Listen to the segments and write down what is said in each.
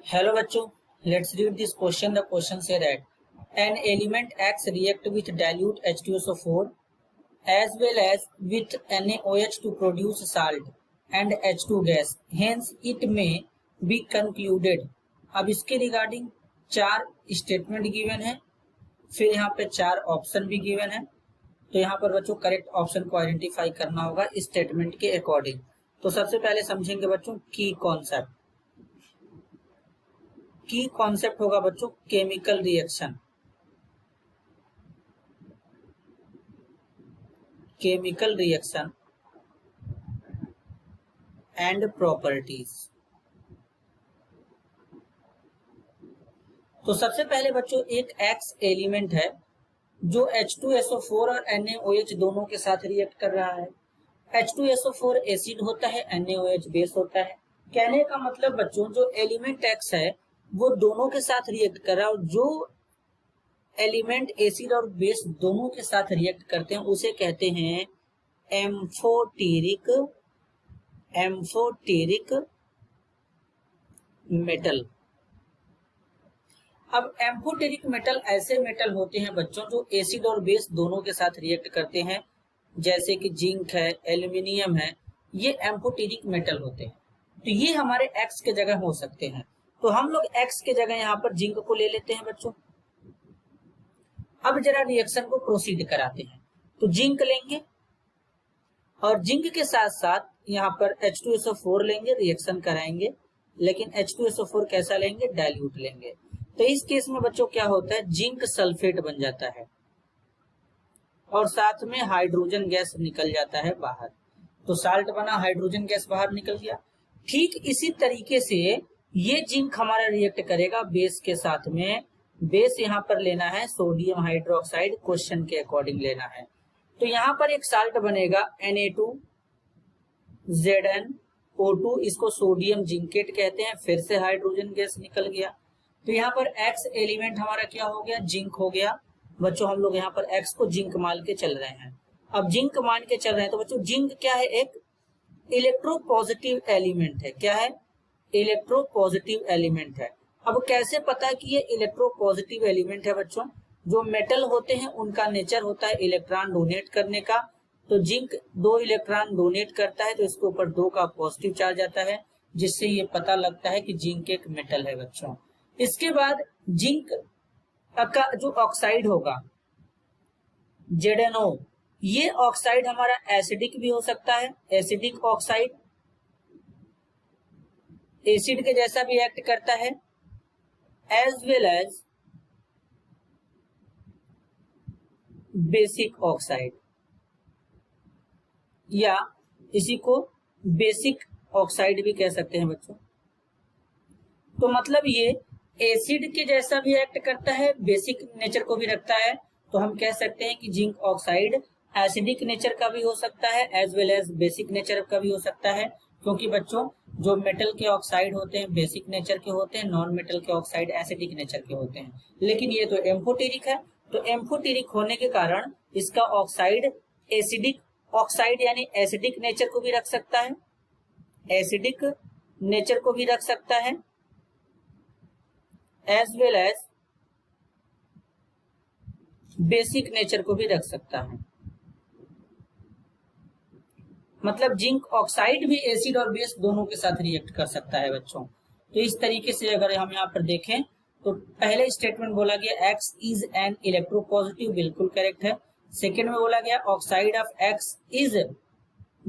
Hello बच्चों, let's read this question. The question say that an element X react with dilute H2SO4 as well as with NaOH to produce salt and H2 gas. Hence it may be concluded. अब इसके regarding चार statement given है, फिर यहाँ पे चार option भी given है। तो यहाँ पर बच्चों करेक्ट ऑप्शन को आइडेंटिफाई करना होगा स्टेटमेंट के अकॉर्डिंग। तो सबसे पहले समझेंगे बच्चों की कॉन्सेप्ट। की कॉन्सेप्ट होगा बच्चों chemical reaction. Chemical reaction and properties. तो सबसे पहले बच्चों एक एक्स एलिमेंट है जो H2SO4 और NaOH दोनों के साथ रिएक्ट कर रहा है। H2SO4 एसिड होता है, NaOH बेस होता है। कहने का मतलब बच्चों जो एलिमेंट एक्स है वो दोनों के साथ रिएक्ट कर रहा है, और जो एलिमेंट एसिड और बेस दोनों के साथ रिएक्ट करते हैं उसे कहते हैं एम्फोटेरिक मेटल। अब एम्फोटेरिक मेटल ऐसे मेटल होते हैं बच्चों जो एसिड और बेस दोनों के साथ रिएक्ट करते हैं, जैसे कि जिंक है, एल्यूमिनियम है, ये एम्फोटेरिक मेटल होते हैं। तो ये हमारे एक्स के जगह हो सकते हैं। तो हम लोग एक्स के जगह यहाँ पर जिंक को ले लेते हैं बच्चों। अब जरा रिएक्शन को प्रोसीड कराते हैं। तो जिंक लेंगे और जिंक के साथ साथ यहाँ पर H2SO4 लेंगे, रिएक्शन कराएंगे। लेकिन H2SO4 कैसा लेंगे? डाइल्यूट लेंगे। तो इस केस में बच्चों क्या होता है? जिंक सल्फेट बन जाता है और साथ में हाइड्रोजन गैस निकल जाता है बाहर। तो साल्ट बना, हाइड्रोजन गैस बाहर निकल गया। ठीक इसी तरीके से ये जिंक हमारा रिएक्ट करेगा बेस के साथ में। बेस यहाँ पर लेना है सोडियम हाइड्रोक्साइड, क्वेश्चन के अकॉर्डिंग लेना है। तो यहाँ पर एक साल्ट बनेगा Na2ZnO2, इसको सोडियम जिंकेट कहते हैं। फिर से हाइड्रोजन गैस निकल गया। तो यहाँ पर एक्स एलिमेंट हमारा क्या हो गया? जिंक हो गया। बच्चों हम लोग यहाँ पर एक्स को जिंक मान के चल रहे हैं। अब जिंक मान के चल रहे हैं तो बच्चों जिंक क्या है? एक इलेक्ट्रोपॉजिटिव एलिमेंट है। क्या है? इलेक्ट्रोपॉजिटिव एलिमेंट है। अब कैसे पता कि ये इलेक्ट्रोपॉजिटिव एलिमेंट है बच्चों? जो मेटल होते हैं उनका नेचर होता है इलेक्ट्रॉन डोनेट करने का। तो जिंक 2 इलेक्ट्रॉन डोनेट करता है, तो इसके ऊपर 2 का पॉजिटिव चार्ज आता है, जिससे ये पता लगता है कि जिंक एक मेटल है बच्चों। इसके बाद जिंक का जो ऑक्साइड होगा ZnO, ये ऑक्साइड हमारा एसिडिक भी हो सकता है। एसिडिक ऑक्साइड एसिड के जैसा भी एक्ट करता है, as well as basic oxide, या इसी को बेसिक ऑक्साइड भी कह सकते हैं बच्चों। तो मतलब ये एसिड के जैसा भी एक्ट करता है, बेसिक नेचर को भी रखता है। तो हम कह सकते हैं कि जिंक ऑक्साइड एसिडिक नेचर का भी हो सकता है, as well as basic nature का भी हो सकता है। क्योंकि बच्चों जो मेटल के ऑक्साइड होते हैं बेसिक नेचर के होते हैं, नॉन मेटल के ऑक्साइड एसिडिक नेचर के होते हैं। लेकिन ये तो एम्फोटेरिक है, तो एम्फोटेरिक होने के कारण इसका ऑक्साइड एसिडिक ऑक्साइड यानी एसिडिक नेचर को भी रख सकता है, एसिडिक नेचर को भी रख सकता है, as well as basic nature को भी रख सकता है। मतलब जिंक ऑक्साइड भी एसिड और बेस दोनों के साथ रिएक्ट कर सकता है बच्चों। तो इस तरीके से अगर हम यहाँ पर देखें तो पहले स्टेटमेंट बोला गया एक्स इज एन इलेक्ट्रोपॉजिटिव, बिल्कुल करेक्ट है। सेकेंड में बोला गया oxide of x is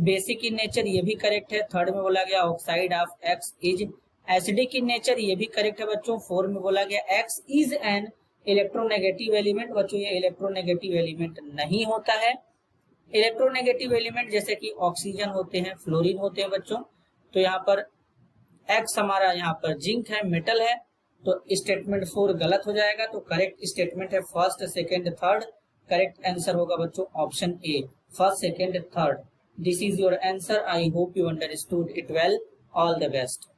basic in nature, ये भी करेक्ट है। थर्ड में बोला गया oxide of x is acidic in nature, ये भी करेक्ट है बच्चों। फोर्थ में बोला गया x is an electronegative element. बच्चों ये इलेक्ट्रोनेगेटिव एलिमेंट नहीं होता है। इलेक्ट्रोनेगेटिव एलिमेंट जैसे कि ऑक्सीजन होते हैं, फ्लोरीन होते हैं बच्चों। तो यहाँ पर एक्स हमारा यहाँ पर जिंक है, मेटल है। तो स्टेटमेंट 4 गलत हो जाएगा। तो करेक्ट स्टेटमेंट है first, second, third. Correct answer होगा बच्चों option A, first, second, third. This is your answer. I hope you understood it well. All the best.